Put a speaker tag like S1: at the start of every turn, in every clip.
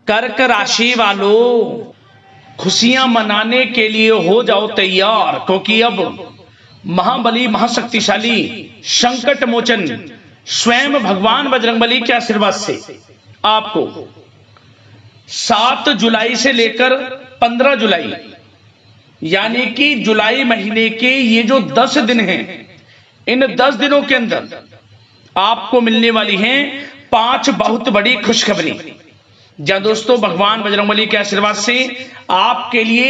S1: कर्क राशि वालों, खुशियां मनाने के लिए हो जाओ तैयार, क्योंकि अब महाबली महाशक्तिशाली संकट मोचन स्वयं भगवान बजरंगबली के आशीर्वाद से आपको 7 जुलाई से लेकर 15 जुलाई यानी कि जुलाई महीने के ये जो 10 दिन हैं, इन 10 दिनों के अंदर आपको मिलने वाली हैं 5 बहुत बड़ी खुशखबरी। जहां दोस्तों भगवान बजरंगबली के आशीर्वाद से आपके लिए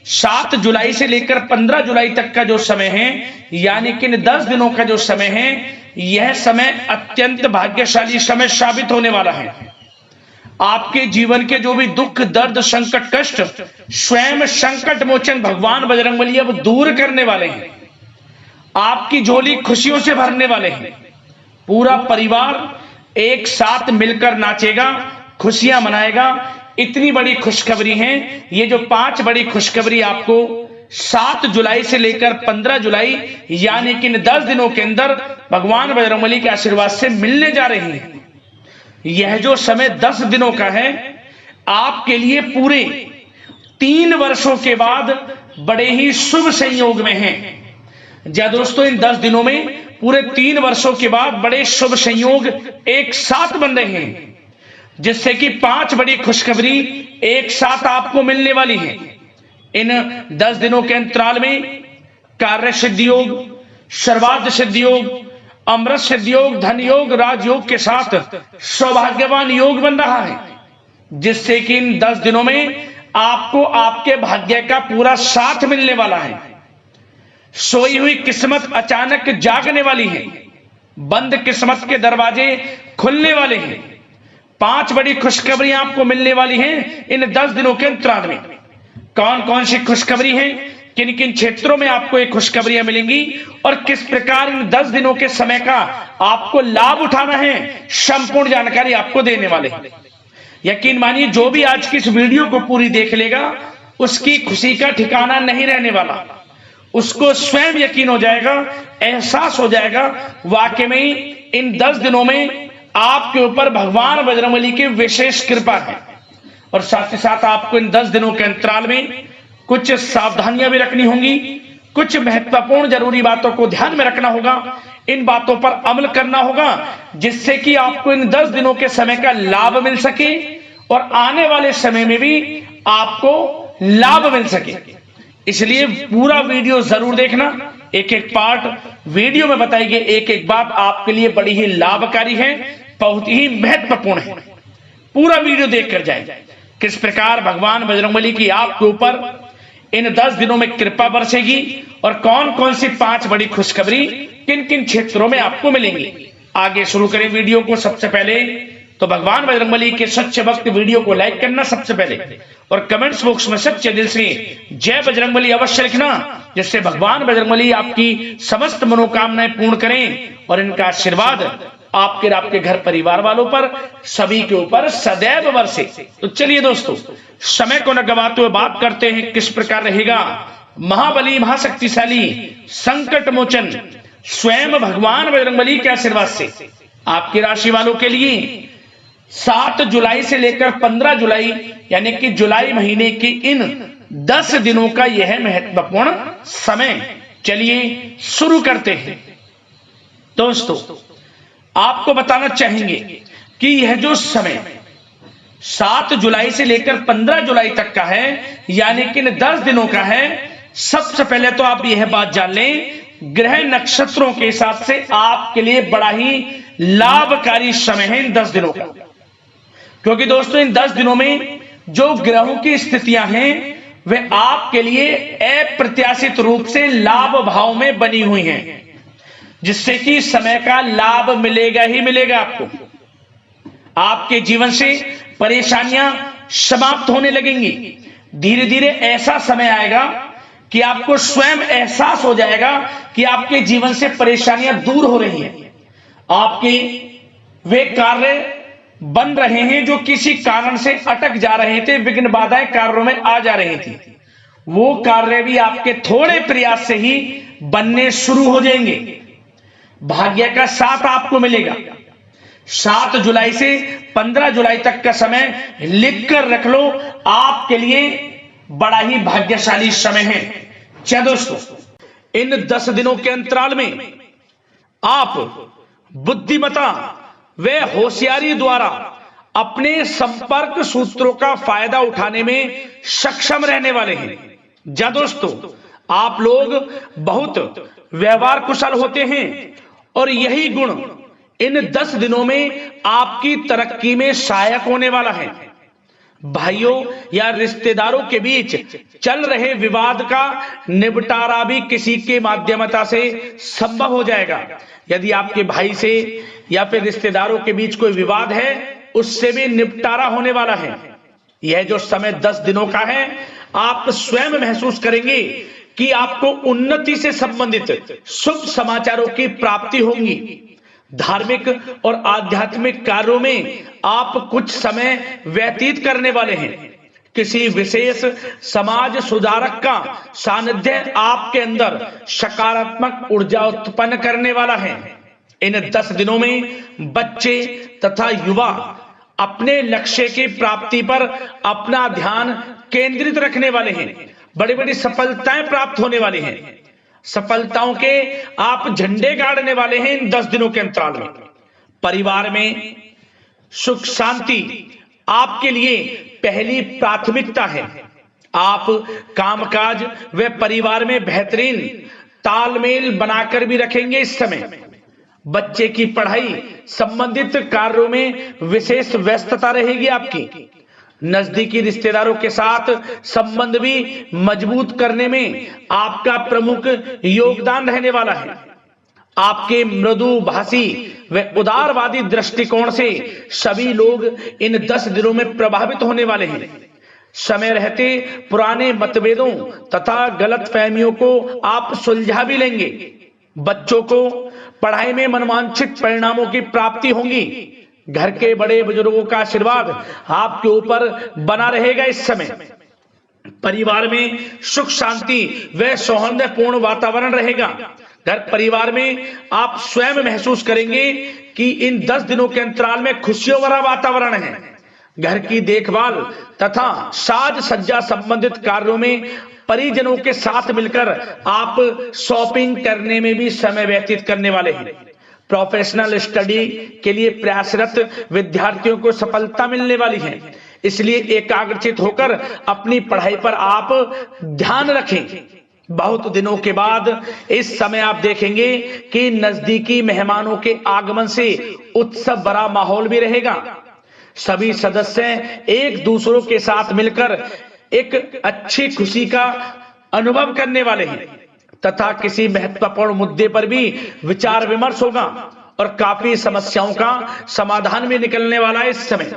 S1: 7 जुलाई से लेकर 15 जुलाई तक का जो समय है, यानी कि इन 10 दिनों का जो समय है, यह समय अत्यंत भाग्यशाली समय साबित होने वाला है। आपके जीवन के जो भी दुख दर्द संकट कष्ट स्वयं संकट मोचन भगवान बजरंगबली अब दूर करने वाले हैं। आपकी झोली खुशियों से भरने वाले हैं। पूरा परिवार एक साथ मिलकर नाचेगा, खुशियां मनाएगा। इतनी बड़ी खुशखबरी है। ये जो 5 बड़ी खुशखबरी आपको 7 जुलाई से लेकर 15 जुलाई यानी कि इन 10 दिनों के अंदर भगवान बजरंगबली के आशीर्वाद से मिलने जा रही है। यह जो समय 10 दिनों का है, आपके लिए पूरे 3 वर्षों के बाद बड़े ही शुभ संयोग में है। जहां दोस्तों इन 10 दिनों में पूरे 3 वर्षों के बाद बड़े शुभ संयोग एक साथ बन रहे हैं, जिससे कि 5 बड़ी खुशखबरी एक साथ आपको मिलने वाली है। इन 10 दिनों के अंतराल में कार्य सिद्धि योग, सर्वार्थ सिद्धि योग, अमृत सिद्धि योग, धन योग, राजयोग के साथ सौभाग्यवान योग बन रहा है, जिससे कि इन 10 दिनों में आपको आपके भाग्य का पूरा साथ मिलने वाला है। सोई हुई किस्मत अचानक जागने वाली है। बंद किस्मत के दरवाजे खुलने वाले हैं। 5 बड़ी खुशखबरी आपको मिलने वाली हैं इन 10 दिनों के अंतराल में। कौन कौन सी खुशखबरी है, किन किन क्षेत्रों में आपको ये खुशखबरियां मिलेंगी और किस प्रकार इन 10 दिनों के समय का आपको लाभ उठाना है, संपूर्ण जानकारी आपको देने वाले हैं। यकीन मानिए, जो भी आज की इस वीडियो को पूरी देख लेगा, उसकी खुशी का ठिकाना नहीं रहने वाला। उसको स्वयं यकीन हो जाएगा, एहसास हो जाएगा, वाकई में इन 10 दिनों में आपके ऊपर भगवान बजरंगबली की विशेष कृपा है। और साथ ही साथ आपको इन 10 दिनों के अंतराल में कुछ सावधानियां भी रखनी होंगी, कुछ महत्वपूर्ण जरूरी बातों को ध्यान में रखना होगा, इन बातों पर अमल करना होगा, जिससे कि आपको इन 10 दिनों के समय का लाभ मिल सके और आने वाले समय में भी आपको लाभ मिल सके। इसलिए पूरा वीडियो जरूर देखना। एक एक पार्ट वीडियो में बताई गई एक एक बात आपके लिए बड़ी ही लाभकारी है, बहुत ही महत्वपूर्ण है। पूरा वीडियो देखकर जाए किस प्रकार भगवान बजरंगबली की आपके ऊपर इन 10 दिनों में कृपा बरसेगी और कौन कौन सी 5 बड़ी खुशखबरी किन किन क्षेत्रों में आपको मिलेंगी। आगे शुरू करें वीडियो को। सबसे पहले तो भगवान बजरंगबली के सच्चे भक्त वीडियो को लाइक करना सबसे पहले, और कमेंट्स बॉक्स में सच्चे दिल से जय बजरंगबली अवश्य लिखना, जिससे भगवान बजरंगबली आपकी समस्त मनोकामनाएं पूर्ण करें और इनका आशीर्वाद आपके आपके घर परिवार वालों पर सभी के ऊपर सदैव बरसे। तो चलिए दोस्तों, समय को न गवाते हुए बात करते हैं किस प्रकार रहेगा महाबली महाशक्तिशाली संकट मोचन स्वयं भगवान बजरंगबली के आशीर्वाद से आपकी राशि वालों के लिए 7 जुलाई से लेकर 15 जुलाई यानी कि जुलाई महीने की इन 10 दिनों का यह महत्वपूर्ण समय। चलिए शुरू करते हैं। दोस्तों, आपको बताना चाहेंगे कि यह जो समय 7 जुलाई से लेकर 15 जुलाई तक का है, यानी कि इन 10 दिनों का है, सबसे पहले तो आप यह बात जान लें, ग्रह नक्षत्रों के हिसाब से आपके लिए बड़ा ही लाभकारी समय है इन 10 दिनों का। क्योंकि दोस्तों इन 10 दिनों में जो ग्रहों की स्थितियां हैं वे आपके लिए अप्रत्याशित रूप से लाभ भाव में बनी हुई हैं, जिससे कि समय का लाभ मिलेगा ही मिलेगा आपको। आपके जीवन से परेशानियां समाप्त होने लगेंगी। धीरे धीरे ऐसा समय आएगा कि आपको स्वयं एहसास हो जाएगा कि आपके जीवन से परेशानियां दूर हो रही हैं। आपके वे कार्य बन रहे हैं जो किसी कारण से अटक जा रहे थे, विघ्न बाधाएं कार्यों में आ जा रही थी, वो कार्य भी आपके थोड़े प्रयास से ही बनने शुरू हो जाएंगे। भाग्य का साथ आपको मिलेगा। 7 जुलाई से 15 जुलाई तक का समय लिख कर रख लो, आपके लिए बड़ा ही भाग्यशाली समय है। क्या दोस्तों, इन 10 दिनों के अंतराल में आप बुद्धिमता व होशियारी द्वारा अपने संपर्क सूत्रों का फायदा उठाने में सक्षम रहने वाले हैं। जा दोस्तों, आप लोग बहुत व्यवहार कुशल होते हैं और यही गुण इन 10 दिनों में आपकी तरक्की में सहायक होने वाला है। भाइयों या रिश्तेदारों के बीच चल रहे विवाद का निपटारा भी किसी के माध्यमता से संभव हो जाएगा। यदि आपके भाई से या फिर रिश्तेदारों के बीच कोई विवाद है, उससे भी निपटारा होने वाला है। यह जो समय 10 दिनों का है, आप स्वयं महसूस करेंगे कि आपको उन्नति से संबंधित शुभ समाचारों की प्राप्ति होगी। धार्मिक और आध्यात्मिक कार्यों में आप कुछ समय व्यतीत करने वाले हैं। किसी विशेष समाज सुधारक का सानिध्य आपके अंदर सकारात्मक ऊर्जा उत्पन्न करने वाला है। इन 10 दिनों में बच्चे तथा युवा अपने लक्ष्य की प्राप्ति पर अपना ध्यान केंद्रित रखने वाले हैं। बड़ी बड़ी सफलताएं प्राप्त होने वाली हैं। सफलताओं के आप झंडे गाड़ने वाले हैं इन 10 दिनों के अंतराल में। परिवार में सुख शांति आपके लिए पहली प्राथमिकता है। आप कामकाज व परिवार में बेहतरीन तालमेल बनाकर भी रखेंगे। इस समय बच्चे की पढ़ाई संबंधित कार्यों में विशेष व्यस्तता रहेगी आपकी। नजदीकी रिश्तेदारों के साथ संबंध भी मजबूत करने में आपका प्रमुख योगदान रहने वाला है। आपके मृदु भाषी व उदारवादी दृष्टिकोण से सभी लोग इन 10 दिनों में प्रभावित होने वाले हैं। समय रहते पुराने मतभेदों तथा गलतफहमियों को आप सुलझा भी लेंगे। बच्चों को पढ़ाई में मनवांछित परिणामों की प्राप्ति होगी। घर के बड़े बुजुर्गों का आशीर्वाद आपके ऊपर बना रहेगा। इस समय परिवार में सुख शांति व सौहार्दपूर्ण वातावरण रहेगा। घर परिवार में आप स्वयं महसूस करेंगे कि इन 10 दिनों के अंतराल में खुशियों भरा वातावरण है। घर की देखभाल तथा साज सज्जा संबंधित कार्यों में परिजनों के साथ मिलकर आप शॉपिंग करने में भी समय व्यतीत करने वाले हैं। प्रोफेशनल स्टडी के लिए प्रयासरत विद्यार्थियों को सफलता मिलने वाली है, इसलिए एकाग्रचित होकर अपनी पढ़ाई पर आप ध्यान रखें। बहुत दिनों के बाद इस समय आप देखेंगे कि नजदीकी मेहमानों के आगमन से उत्सव भरा माहौल भी रहेगा। सभी सदस्य एक दूसरों के साथ मिलकर एक अच्छी खुशी का अनुभव करने वाले हैं तथा किसी महत्वपूर्ण मुद्दे पर भी विचार विमर्श होगा और काफी समस्याओं का समाधान भी निकलने वाला है इस समय।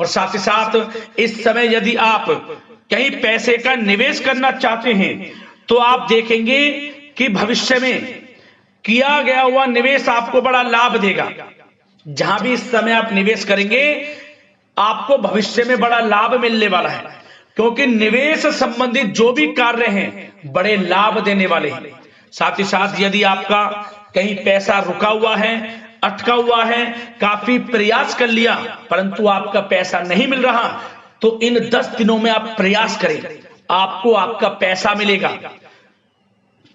S1: और साथ ही साथ इस समय यदि आप कहीं पैसे का निवेश करना चाहते हैं तो आप देखेंगे कि भविष्य में किया गया हुआ निवेश आपको बड़ा लाभ देगा। जहां भी इस समय आप निवेश करेंगे आपको भविष्य में बड़ा लाभ मिलने वाला है, क्योंकि निवेश संबंधित जो भी कार्य हैं बड़े लाभ देने वाले हैं। साथ ही साथ यदि आपका कहीं पैसा रुका हुआ है, अटका हुआ है, काफी प्रयास कर लिया परंतु आपका पैसा नहीं मिल रहा, तो इन 10 दिनों में आप प्रयास करें, आपको आपका पैसा मिलेगा।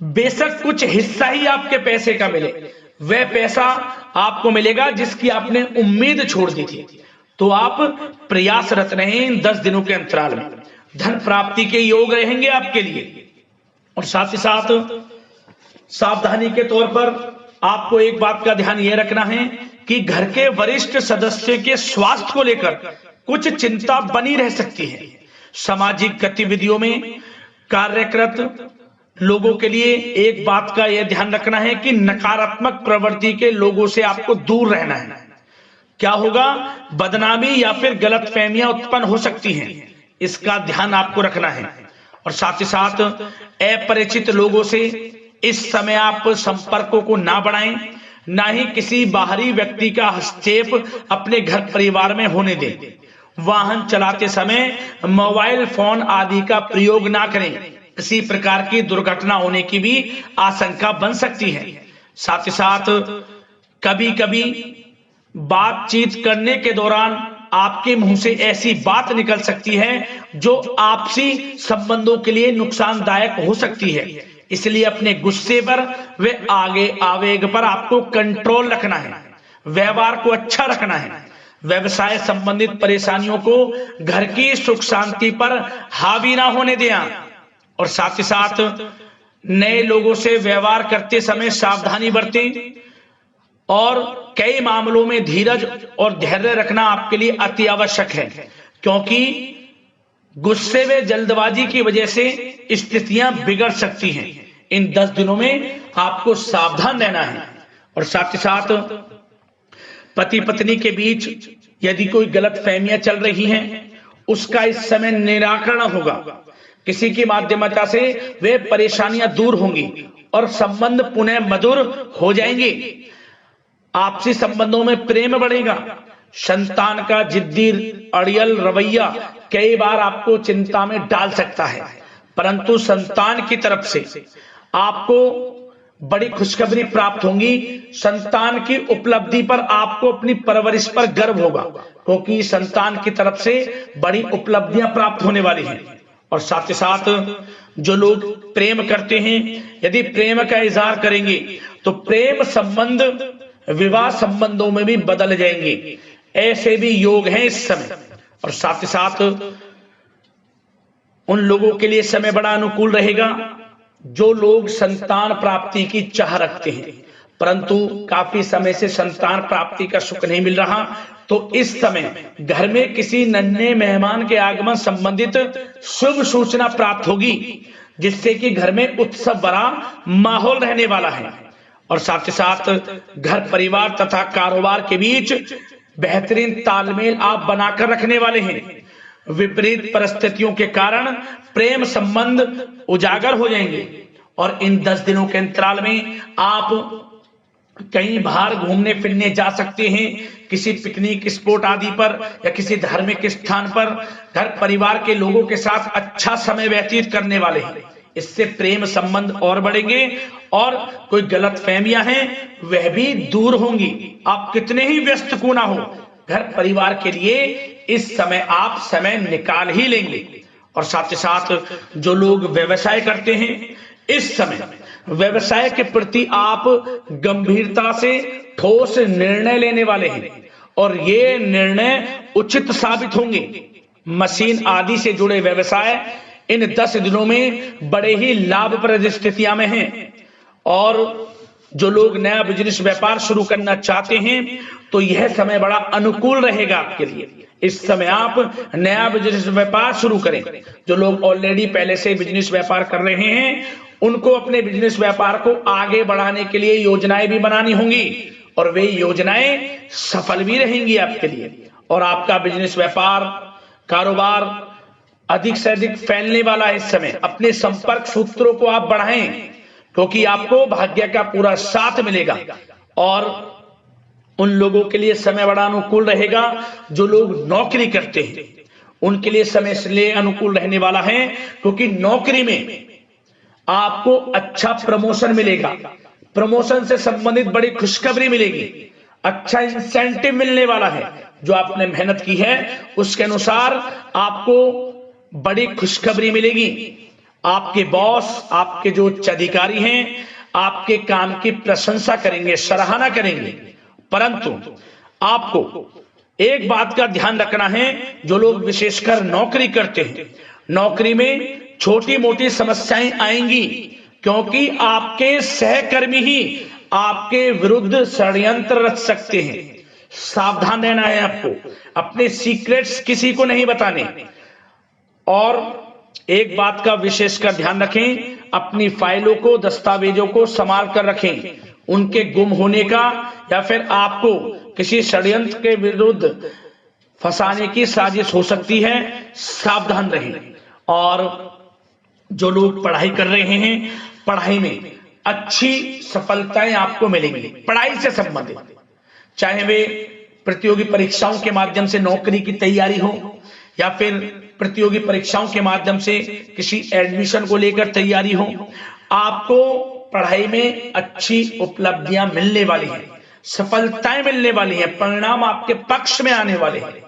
S1: बेशक कुछ हिस्सा ही आपके पैसे का मिले, वह पैसा आपको मिलेगा जिसकी आपने उम्मीद छोड़ दी थी। तो आप प्रयासरत रहें इन 10 दिनों के अंतराल में। धन प्राप्ति के योग रहेंगे आपके लिए। और साथ ही साथ सावधानी के तौर पर आपको एक बात का ध्यान यह रखना है कि घर के वरिष्ठ सदस्य के स्वास्थ्य को लेकर कुछ चिंता बनी रह सकती है। सामाजिक गतिविधियों में कार्यरत लोगों के लिए एक बात का यह ध्यान रखना है कि नकारात्मक प्रवृत्ति के लोगों से आपको दूर रहना है। क्या होगा, बदनामी या फिर गलतफहमियां उत्पन्न हो सकती हैं, इसका ध्यान आपको रखना है। और साथ ही साथ अपरिचित लोगों से इस समय आप संपर्कों को ना बढ़ाएं, ना ही किसी बाहरी व्यक्ति का हस्तक्षेप अपने घर परिवार में होने दें। वाहन चलाते समय मोबाइल फोन आदि का प्रयोग ना करें, किसी प्रकार की दुर्घटना होने की भी आशंका बन सकती है। साथ ही साथ कभी कभी बातचीत करने के दौरान आपके मुंह से ऐसी बात निकल सकती है जो आपसी संबंधों के लिए नुकसानदायक हो सकती है। इसलिए अपने गुस्से पर व आगे आवेग पर आपको कंट्रोल रखना है, व्यवहार को अच्छा रखना है। व्यवसाय संबंधित परेशानियों को घर की सुख शांति पर हावी ना होने दें। और साथ ही साथ नए लोगों से व्यवहार करते समय सावधानी बरतें और कई मामलों में धीरज और धैर्य रखना आपके लिए अति आवश्यक है, क्योंकि गुस्से में जल्दबाजी की वजह से स्थितियां बिगड़ सकती हैं। इन 10 दिनों में आपको सावधान रहना है। और साथ ही साथ पति पत्नी के बीच यदि कोई गलत फहमियां चल रही हैं, उसका इस समय निराकरण होगा। किसी की माध्यमता से वे परेशानियां दूर होंगी और संबंध पुनः मधुर हो जाएंगे। आपसी संबंधों में प्रेम बढ़ेगा। संतान का जिद्दी अड़ियल रवैया कई बार आपको चिंता में डाल सकता है, परंतु संतान की तरफ से आपको बड़ी खुशखबरी प्राप्त होगी। संतान की उपलब्धि पर आपको अपनी परवरिश पर गर्व होगा, क्योंकि संतान की तरफ से बड़ी उपलब्धियां प्राप्त होने वाली हैं। और साथ ही साथ जो लोग प्रेम करते हैं, यदि प्रेम का इजहार करेंगे तो प्रेम संबंध विवाह संबंधों में भी बदल जाएंगे। ऐसे भी योग हैं इस समय। और साथ ही साथ उन लोगों के लिए समय बड़ा अनुकूल रहेगा जो लोग संतान प्राप्ति की चाह रखते हैं, परंतु काफी समय से संतान प्राप्ति का सुख नहीं मिल रहा, तो इस समय घर में किसी नन्हे मेहमान के आगमन संबंधित शुभ सूचना प्राप्त होगी, जिससे कि घर में उत्सव भरा माहौल रहने वाला है। और साथ ही साथ घर परिवार तथा कारोबार के बीच बेहतरीन तालमेल आप बनाकर रखने वाले हैं। विपरीत परिस्थितियों के कारण प्रेम संबंध उजागर हो जाएंगे और इन 10 दिनों के अंतराल में आप कहीं बाहर घूमने फिरने जा सकते हैं, किसी पिकनिक स्पॉट आदि पर या किसी धार्मिक स्थान पर घर परिवार के लोगों के साथ अच्छा समय व्यतीत करने वाले हैं। इससे प्रेम संबंध और बढ़ेंगे और कोई गलत फहमियां हैं वह भी दूर होंगी। आप कितने ही व्यस्त क्यों ना हो, घर परिवार के लिए इस समय आप समय निकाल ही लेंगे। और साथ ही साथ जो लोग व्यवसाय करते हैं, इस समय व्यवसाय के प्रति आप गंभीरता से ठोस निर्णय लेने वाले हैं और ये निर्णय उचित साबित होंगे। मशीन आदि से जुड़े व्यवसाय इन 10 दिनों में बड़े ही लाभप्रद स्थितियां में हैं। और जो लोग नया बिजनेस व्यापार शुरू करना चाहते हैं तो यह समय बड़ा अनुकूल रहेगा आपके लिए। इस समय आप नया बिजनेस व्यापार शुरू करें। जो लोग ऑलरेडी पहले से बिजनेस व्यापार कर रहे हैं, उनको अपने बिजनेस व्यापार को आगे बढ़ाने के लिए योजनाएं भी बनानी होंगी और वे योजनाएं सफल भी रहेंगी आपके लिए। और आपका बिजनेस व्यापार कारोबार अधिक से अधिक फैलने वाला है। इस समय अपने संपर्क सूत्रों को आप बढ़ाएं, क्योंकि आपको भाग्य का पूरा साथ मिलेगा। और उन लोगों के लिए समय बड़ा अनुकूल रहेगा जो लोग नौकरी करते हैं, उनके लिए समय इसलिए अनुकूल रहने वाला है क्योंकि नौकरी में आपको अच्छा प्रमोशन मिलेगा। प्रमोशन से संबंधित बड़ी खुशखबरी मिलेगी, अच्छा इंसेंटिव मिलने वाला है। जो आपने मेहनत की है उसके अनुसार आपको बड़ी खुशखबरी मिलेगी। आपके बॉस, आपके जो उच्च अधिकारी हैं, आपके काम की प्रशंसा करेंगे, सराहना करेंगे। परंतु आपको एक बात का ध्यान रखना है, जो लोग विशेषकर नौकरी करते हैं, नौकरी में छोटी मोटी समस्याएं आएंगी, क्योंकि आपके सहकर्मी ही आपके विरुद्ध षड्यंत्र रच सकते हैं। सावधान रहना है आपको, अपने सीक्रेट्स किसी को नहीं बताने। और एक बात का विशेषकर ध्यान रखें, अपनी फाइलों को, दस्तावेजों को संभाल कर रखें। उनके गुम होने का या फिर आपको किसी षड्यंत्र के विरुद्ध फंसाने की साजिश हो सकती है, सावधान रहें। और जो लोग पढ़ाई कर रहे हैं, पढ़ाई में अच्छी सफलताएं आपको मिलेंगी। पढ़ाई से संबंधित, चाहे वे प्रतियोगी परीक्षाओं के माध्यम से नौकरी की तैयारी हो या फिर प्रतियोगी परीक्षाओं के माध्यम से किसी एडमिशन को लेकर तैयारी हो, आपको पढ़ाई में अच्छी उपलब्धियां मिलने वाली हैं। सफलताएं मिलने वाली हैं, परिणाम आपके पक्ष में आने वाले हैं।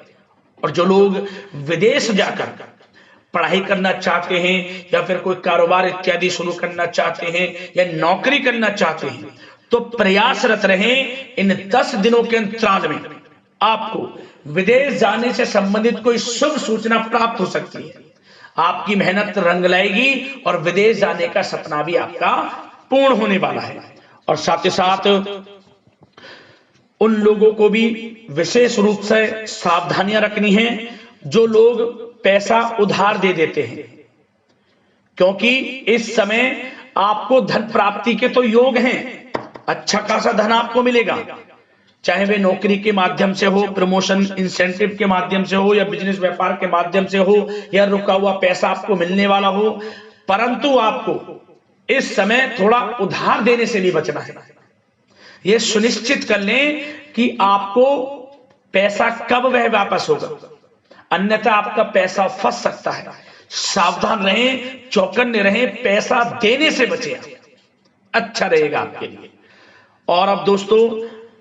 S1: और जो लोग विदेश जाकर पढ़ाई करना चाहते हैं या फिर कोई कारोबार इत्यादि शुरू करना चाहते हैं या नौकरी करना चाहते हैं, तो प्रयासरत रहें। इन 10 दिनों के अंतराल में आपको विदेश जाने से संबंधित कोई शुभ सूचना प्राप्त हो सकती है। आपकी मेहनत रंग लाएगी और विदेश जाने का सपना भी आपका पूर्ण होने वाला है। और साथ ही साथ उन लोगों को भी विशेष रूप से सावधानियां रखनी है जो लोग पैसा उधार दे देते हैं, क्योंकि इस समय आपको धन प्राप्ति के तो योग हैं, अच्छा खासा धन आपको मिलेगा, चाहे वे नौकरी के माध्यम से हो, प्रमोशन इंसेंटिव के माध्यम से हो, या बिजनेस व्यापार के माध्यम से हो, या रुका हुआ पैसा आपको मिलने वाला हो। परंतु आपको इस समय थोड़ा उधार देने से भी बचना है। यह सुनिश्चित कर लें कि आपको पैसा कब वह वापस होगा, अन्यथा आपका पैसा फंस सकता है। सावधान रहें, चौकन्ने रहें, पैसा देने से बचें, अच्छा रहेगा आपके लिए। और अब दोस्तों,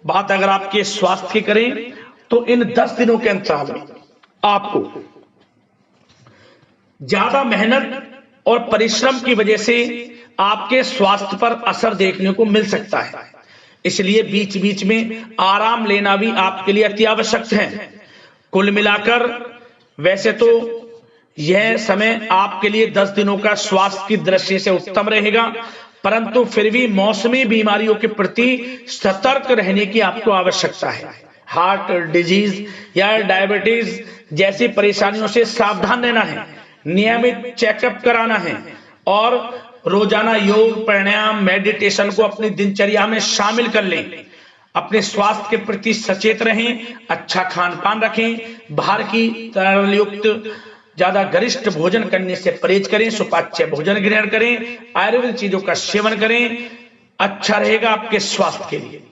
S1: बात अगर आपके स्वास्थ्य की करें तो इन 10 दिनों के अंतराल में आपको ज्यादा मेहनत और परिश्रम की वजह से आपके स्वास्थ्य पर असर देखने को मिल सकता है। इसलिए बीच बीच में आराम लेना भी आपके लिए अति आवश्यक है। कुल मिलाकर वैसे तो यह समय आपके लिए 10 दिनों का स्वास्थ्य की दृष्टि से उत्तम रहेगा, परंतु फिर भी मौसमी बीमारियों के प्रति सतर्क रहने की आपको आवश्यकता है। हार्ट डिजीज या डायबिटीज जैसी परेशानियों से सावधान रहना है, नियमित चेकअप कराना है और रोजाना योग, प्राणायाम, मेडिटेशन को अपनी दिनचर्या में शामिल कर लें। अपने स्वास्थ्य के प्रति सचेत रहें, अच्छा खान पान रखें, बाहर की तरल युक्त ज्यादा गरिष्ठ भोजन करने से परहेज करें, सुपाच्य भोजन ग्रहण करें, आयुर्वेदिक चीजों का सेवन करें, अच्छा रहेगा आपके स्वास्थ्य के लिए।